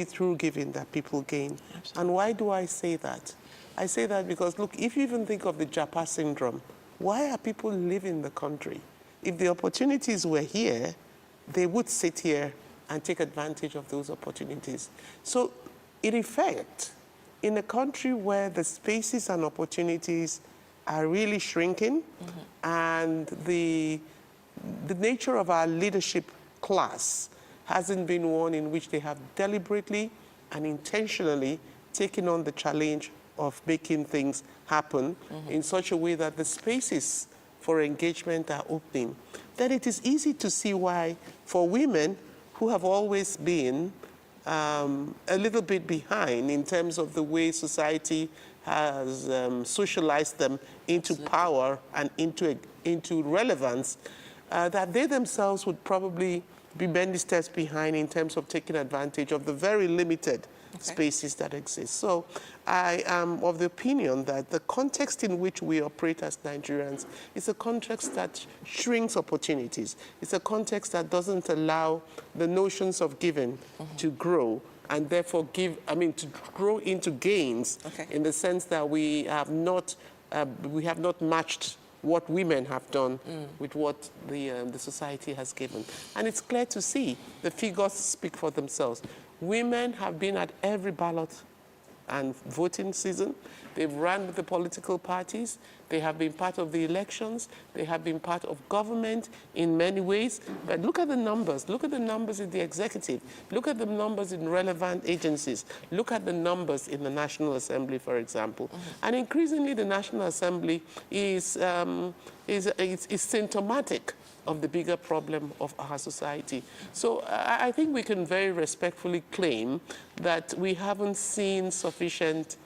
through giving that people gain. Absolutely. And why do I say that? I say that because, look, if you even think of the Japa syndrome, why are people leaving the country? If the opportunities were here, they would sit here and take advantage of those opportunities. So, in effect, in a country where the spaces and opportunities are really shrinking, and the nature of our leadership class hasn't been one in which they have deliberately and intentionally taken on the challenge of making things happen in such a way that the spaces for engagement are opening, then it is easy to see why, for women who have always been a little bit behind in terms of the way society has socialized them into power and into relevance, that they themselves would probably be many steps behind in terms of taking advantage of the very limited spaces that exist. So I am of the opinion that the context in which we operate as Nigerians is a context that shrinks opportunities. It's a context that doesn't allow the notions of giving to grow, and therefore to grow into gains in the sense that we have not matched what women have done with what the society has given. And it's clear to see, the figures speak for themselves. Women have been at every ballot and voting season. They've run with the political parties. They have been part of the elections. They have been part of government in many ways. But look at the numbers. Look at the numbers in the executive. Look at the numbers in relevant agencies. Look at the numbers in the National Assembly, for example. And increasingly, the National Assembly is symptomatic of the bigger problem of our society. So I think we can very respectfully claim that we haven't seen sufficient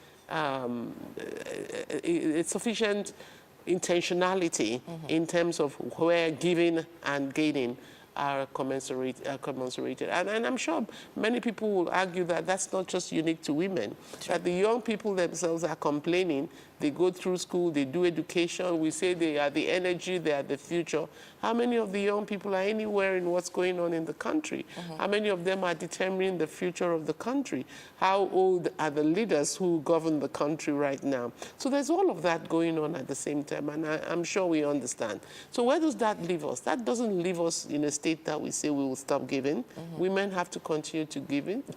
intentionality in terms of where giving and gaining are commensurated. And I'm sure many people will argue that that's not just unique to women, that the young people themselves are complaining. They go through school, they do education, we say they are the energy, they are the future. How many of the young people are anywhere in what's going on in the country? How many of them are determining the future of the country? How old are the leaders who govern the country right now? So there's all of that going on at the same time, and I'm sure we understand. So where does that leave us? That doesn't leave us in a state that we say we will stop giving. Women have to continue to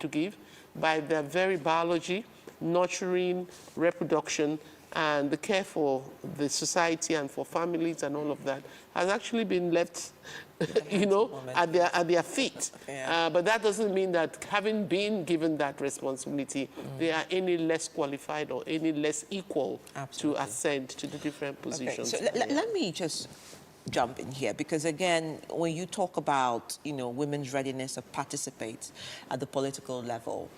give by their very biology, nurturing, reproduction, and the care for the society and for families and all of that has actually been left, at their feet. But that doesn't mean that having been given that responsibility, they are any less qualified or any less equal to ascend to the different positions. So let me just jump in here, because again, when you talk about women's readiness to participate at the political level,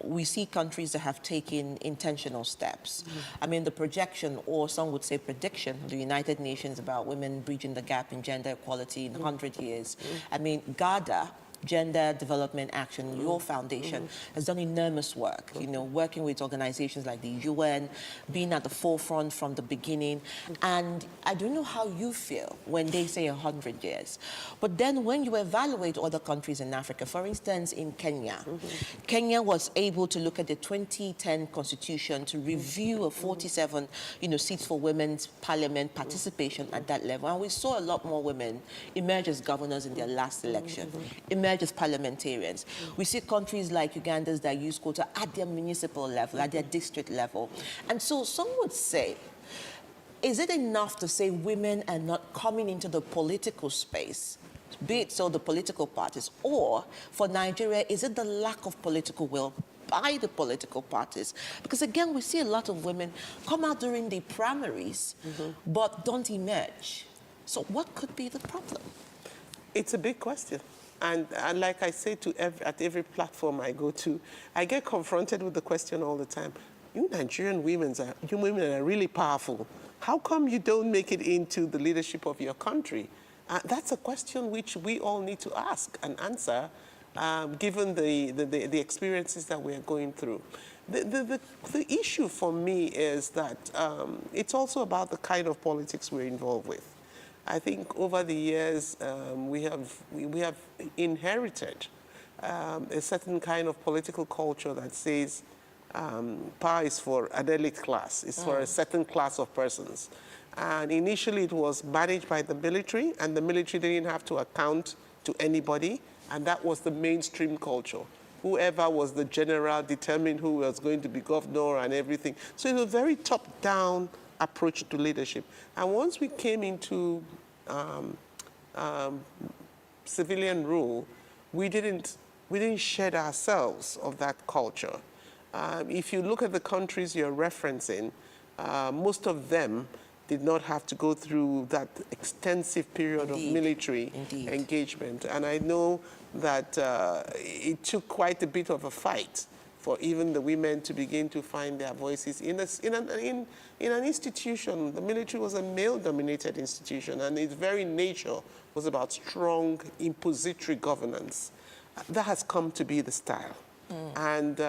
we see countries that have taken intentional steps. I mean, the projection, or some would say prediction, the United Nations about women bridging the gap in gender equality in 100 years. I mean, GADA, Gender Development Action, your foundation, has done enormous work, working with organizations like the UN, being at the forefront from the beginning. And I don't know how you feel when they say 100 years. But then when you evaluate other countries in Africa, for instance, in Kenya, Kenya was able to look at the 2010 constitution to review a 47, seats for women's parliament participation at that level. And we saw a lot more women emerge as governors in their last election, emerge as parliamentarians. We see countries like Uganda's that use quota at their municipal level, at their district level. And so some would say, is it enough to say women are not coming into the political space, be it so the political parties, or for Nigeria, is it the lack of political will by the political parties? Because again, we see a lot of women come out during the primaries, but don't emerge. So what could be the problem? It's a big question. And like I say at every platform I go to, I get confronted with the question all the time. You Nigerian women are really powerful. How come you don't make it into the leadership of your country? That's a question which we all need to ask and answer, given the experiences that we're going through. The issue for me is that it's also about the kind of politics we're involved with. I think over the years we have inherited a certain kind of political culture that says power is for an elite class, it's for a certain class of persons. And initially it was managed by the military, and the military didn't have to account to anybody, and that was the mainstream culture. Whoever was the general determined who was going to be governor and everything. So it was a very top-down approach to leadership. And once we came into civilian rule, we didn't shed ourselves of that culture. If you look at the countries you're referencing, most of them did not have to go through that extensive period of military engagement. And I know that it took quite a bit of a fight for even the women to begin to find their voices. In an institution, the military was a male-dominated institution, and its very nature was about strong impository governance. That has come to be the style. And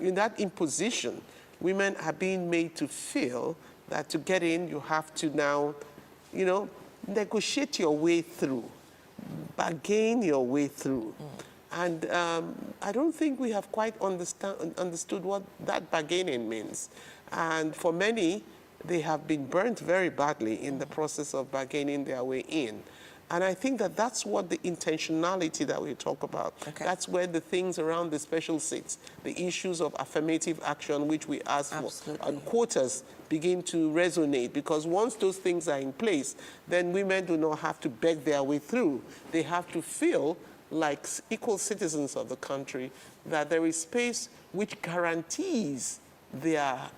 in that imposition, women are being made to feel that to get in, you have to now, negotiate your way through, bargain your way through. And I don't think we have quite understood what that bargaining means. And for many, they have been burnt very badly in the process of bargaining their way in. And I think that that's what the intentionality that we talk about. Okay. That's where the things around the special seats, the issues of affirmative action, which we ask for, and quotas begin to resonate. Because once those things are in place, then women do not have to beg their way through. They have to feel like equal citizens of the country, that there is space which guarantees their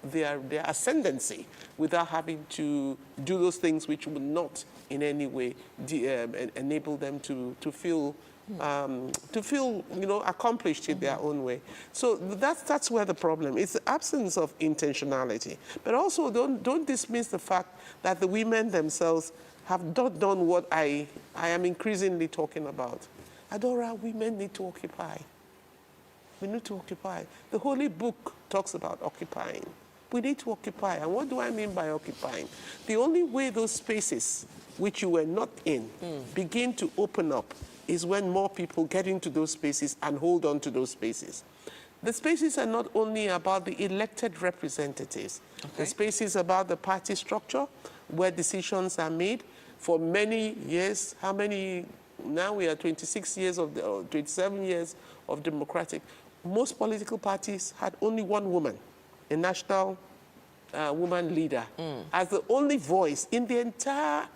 ascendancy without having to do those things which would not in any way enable them to feel accomplished in their own way. So that's where the problem is. It's the absence of intentionality. But also don't dismiss the fact that the women themselves have not done what I am increasingly talking about. Adora, women need to occupy. We need to occupy. The Holy Book talks about occupying. We need to occupy. And what do I mean by occupying? The only way those spaces which you were not in begin to open up is when more people get into those spaces and hold on to those spaces. The spaces are not only about the elected representatives. Okay. The spaces about the party structure where decisions are made. For many years, how many? Now we are 26 years of 27 years of democratic. Most political parties had only one woman, a national woman leader, as the only voice in the entire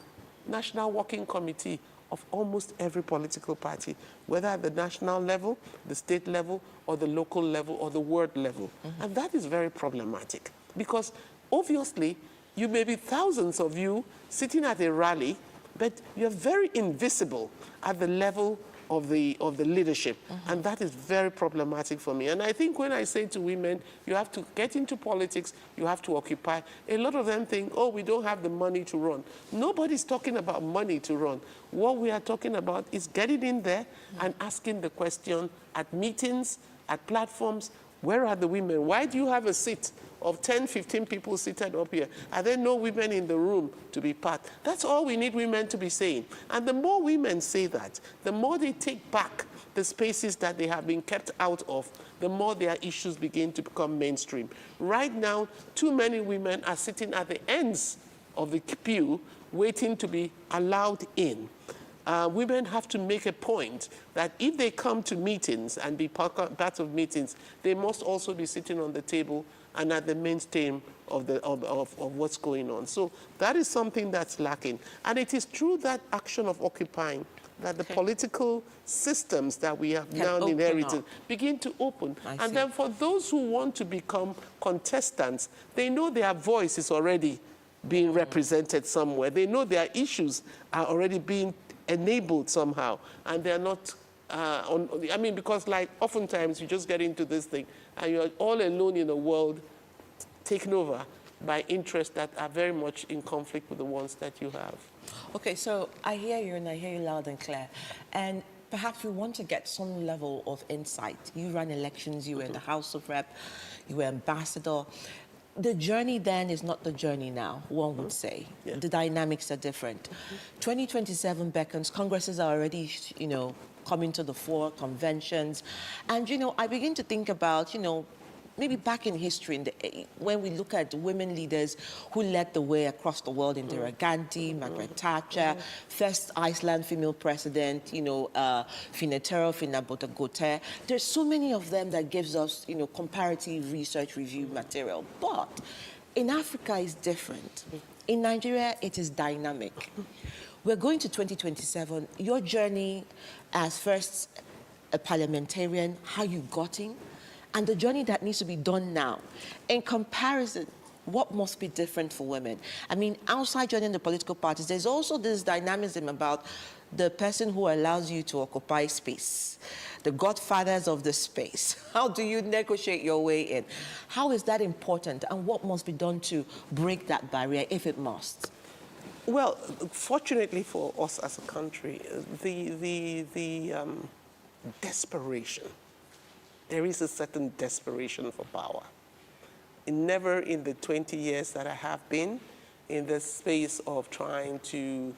National Working Committee of almost every political party, whether at the national level, the state level, or the local level, or the world level. And that is very problematic because obviously you may be thousands of you sitting at a rally, but you're very invisible at the level of the leadership. And that is very problematic for me. And I think when I say to women, you have to get into politics, you have to occupy, a lot of them think, oh, we don't have the money to run. Nobody's talking about money to run. What we are talking about is getting in there and asking the question at meetings, at platforms, where are the women? Why do you have a seat of 10, 15 people seated up here? Are there no women in the room to be part? That's all we need women to be saying. And the more women say that, the more they take back the spaces that they have been kept out of, the more their issues begin to become mainstream. Right now, too many women are sitting at the ends of the pew waiting to be allowed in. Women have to make a point that if they come to meetings and be part of meetings, they must also be sitting on the table and at the mainstream of what's going on. So that is something that's lacking. And it is through that action of occupying that the political systems that we have now inherited begin to open. And then for those who want to become contestants, they know their voice is already being represented somewhere. They know their issues are already being enabled somehow, and they're not because like oftentimes you just get into this thing and you're all alone in a world taken over by interests that are very much in conflict with the ones that you have. Okay, so I hear you and I hear you loud and clear. And perhaps we want to get some level of insight. You ran elections, you were in the House of Rep, you were ambassador. The journey then is not the journey now, one would say. The dynamics are different. 2027 beckons, Congresses are already, coming to the fore, conventions. And, you know, I begin to think about, you know, maybe back in history, when we look at women leaders who led the way across the world, Indira Gandhi, Margaret Thatcher, first Iceland female president, you know, Finetero, Finabotagote. There's so many of them that gives us, you know, comparative research review material. But in Africa, it's different. In Nigeria, it is dynamic. We're going to 2027. Your journey as first a parliamentarian, how you got in, and the journey that needs to be done now. In comparison, what must be different for women? I mean, outside joining the political parties, there's also this dynamism about the person who allows you to occupy space, the godfathers of the space. How do you negotiate your way in? How is that important, and what must be done to break that barrier, if it must? Well, fortunately for us as a country, the desperation, there is a certain desperation for power. Never in the 20 years that I have been in the space of trying to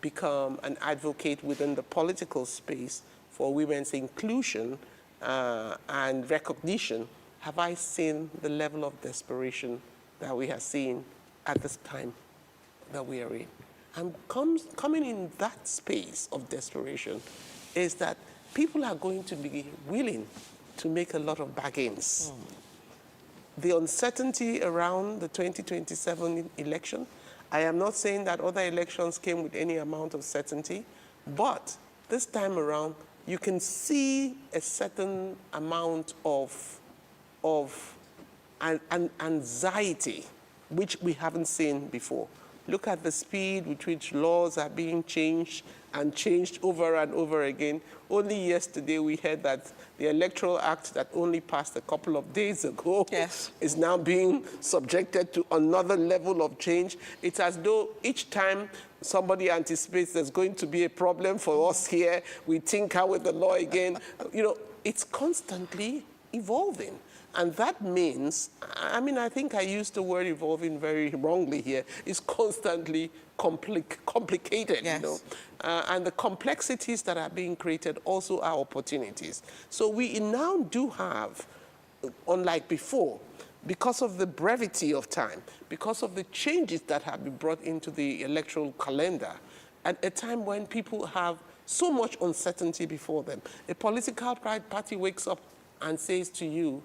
become an advocate within the political space for women's inclusion and recognition, have I seen the level of desperation that we have seen at this time that we are in. And coming in that space of desperation is that people are going to be willing to make a lot of bargains. The uncertainty around the 2027 election, I am not saying that other elections came with any amount of certainty, but this time around, you can see a certain amount of anxiety, which we haven't seen before. Look at the speed with which laws are being changed and changed over and over again. Only yesterday we heard that the Electoral Act that only passed a couple of days ago is now being subjected to another level of change. It's as though each time somebody anticipates there's going to be a problem for us here, we tinker with the law again. You know, it's constantly evolving. And that means, I mean, I think I used the word evolving very wrongly here. It's constantly complicated, you know. And the complexities that are being created also are opportunities. So we now do have, unlike before, because of the brevity of time, because of the changes that have been brought into the electoral calendar, at a time when people have so much uncertainty before them. A political party wakes up and says to you,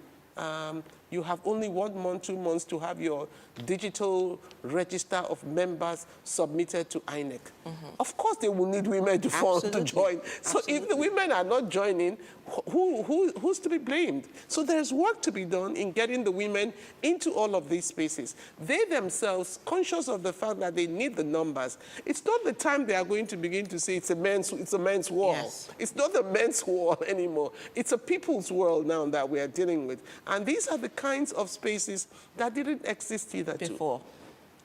you have only 1 month, 2 months to have your digital register of members submitted to INEC. Of course, they will need women to join. So if the women are not joining, who's to be blamed? So there's work to be done in getting the women into all of these spaces. They themselves, conscious of the fact that they need the numbers, it's not the time they are going to begin to say it's a men's war. It's not a men's war anymore. It's a people's world now that we are dealing with. And these are the kinds of spaces that didn't exist either before.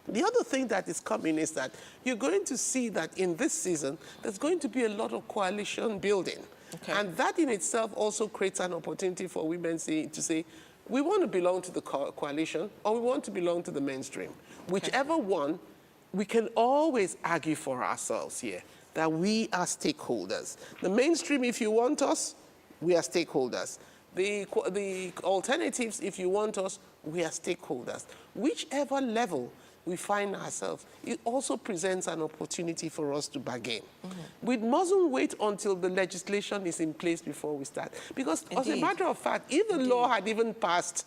The other thing that is coming is that you're going to see that in this season, there's going to be a lot of coalition building. And that in itself also creates an opportunity for women to say, we want to belong to the coalition or we want to belong to the mainstream. Whichever one, we can always argue for ourselves here that we are stakeholders. The mainstream, if you want us, we are stakeholders. The alternatives, if you want us, we are stakeholders. Whichever level we find ourselves, it also presents an opportunity for us to bargain. We mustn't wait until the legislation is in place before we start. Because as a matter of fact, if the law had even passed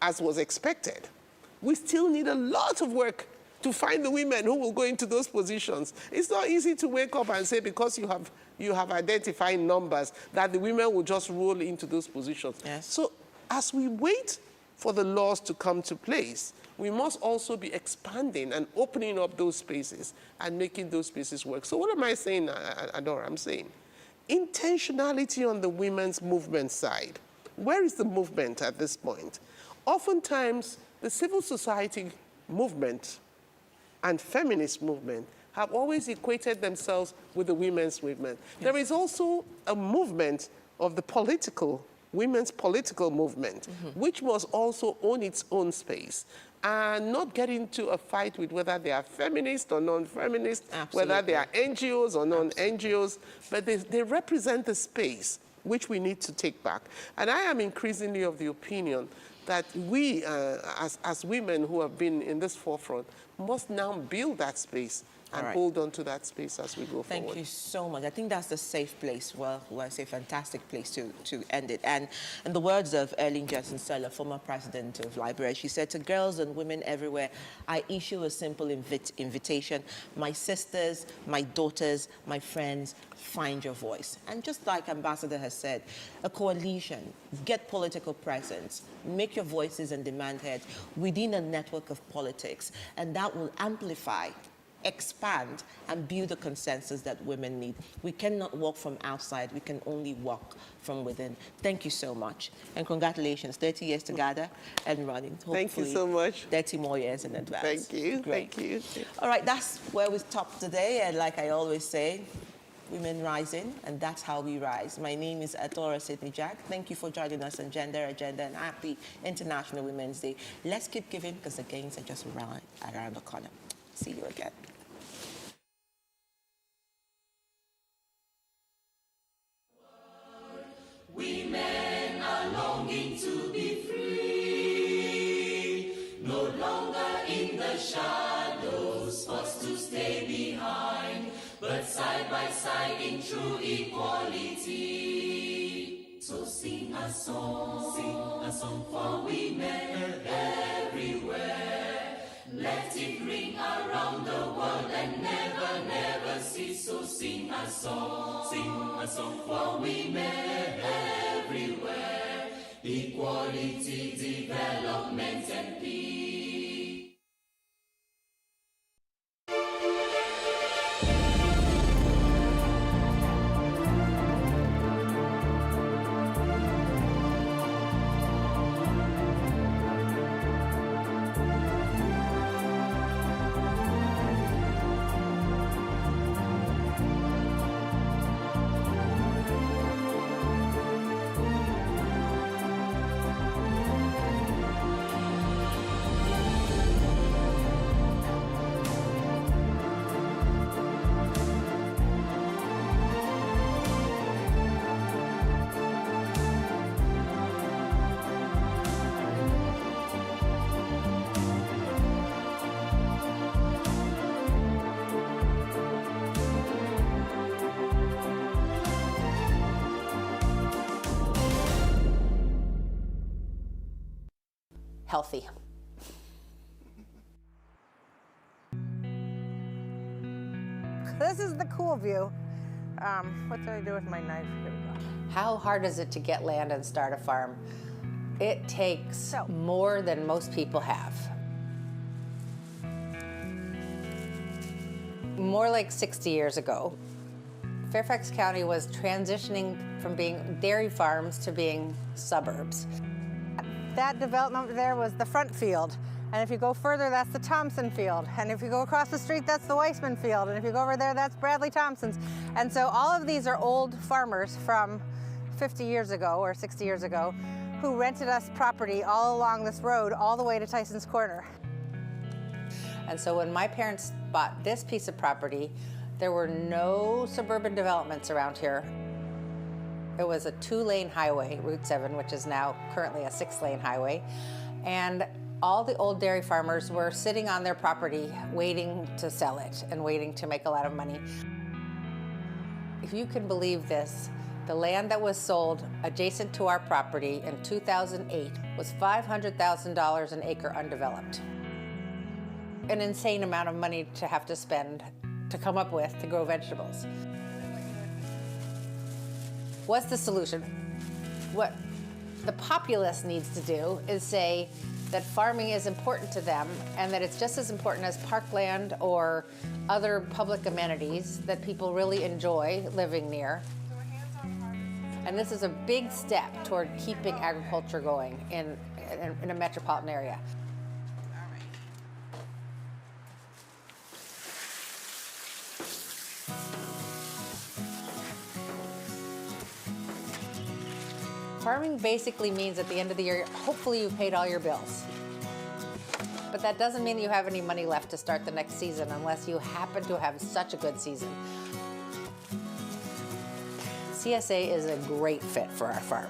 as was expected, we still need a lot of work to find the women who will go into those positions. It's not easy to wake up and say because you have identified numbers that the women will just roll into those positions. So as we wait for the laws to come to place, we must also be expanding and opening up those spaces and making those spaces work. So what am I saying, Adora? I'm saying intentionality on the women's movement side. Where is the movement at this point? Oftentimes, the civil society movement and feminist movement have always equated themselves with the women's movement. There is also a movement of the political women's political movement, which must also own its own space and not get into a fight with whether they are feminist or non-feminist, whether they are NGOs or non-NGOs, but they represent the space which we need to take back. And I am increasingly of the opinion that we, as women who have been in this forefront, must now build that space and hold on to that space as we go forward. Thank you so much. I think that's the safe place, well, I say fantastic place to end it. And in the words of Erling Johnson Seller, former president of Liberia, she said, to girls and women everywhere, I issue a simple invitation. My sisters, my daughters, my friends, find your voice. And just like Ambassador has said, a coalition, get political presence, make your voices and demand heard within a network of politics, and that will amplify, expand, and build the consensus that women need. We cannot walk from outside, we can only walk from within. Thank you so much, and congratulations, 30 years together and running. Thank you so much. 30 more years in advance. Thank you, Great. thank you. All right, that's where we stop today, and like I always say, women rising, and that's how we rise. My name is Atora Sidney Jack. Thank you for joining us on Gender Agenda, and happy International Women's Day. Let's keep giving, because the gains are just around the corner. See you again. Women are longing to be free, no longer in the shadows, forced to stay behind, but side by side in true equality. So sing a song for women everywhere. Let it ring around the world and never, never cease. So sing a song for women everywhere. Equality, development, and peace. Healthy. This is the cool view. What do I do with my knife? Here we go. How hard is it to get land and start a farm? It takes more than most people have. More like 60 years ago, Fairfax County was transitioning from being dairy farms to being suburbs. That development over there was the front field. And if you go further, that's the Thompson field. And if you go across the street, that's the Weissman field. And if you go over there, that's Bradley Thompson's. And so all of these are old farmers from 50 years ago or 60 years ago who rented us property all along this road, all the way to Tyson's Corner. And so when my parents bought this piece of property, there were no suburban developments around here. It was a 2-lane highway, Route 7, which is now currently a 6-lane highway. And all the old dairy farmers were sitting on their property waiting to sell it and waiting to make a lot of money. If you can believe this, the land that was sold adjacent to our property in 2008 was $500,000 an acre undeveloped. An insane amount of money to have to spend to come up with to grow vegetables. What's the solution? What the populace needs to do is say that farming is important to them and that it's just as important as parkland or other public amenities that people really enjoy living near. And this is a big step toward keeping agriculture going in a metropolitan area. Farming basically means at the end of the year, hopefully you paid all your bills. But that doesn't mean that you have any money left to start the next season unless you happen to have such a good season. CSA is a great fit for our farm.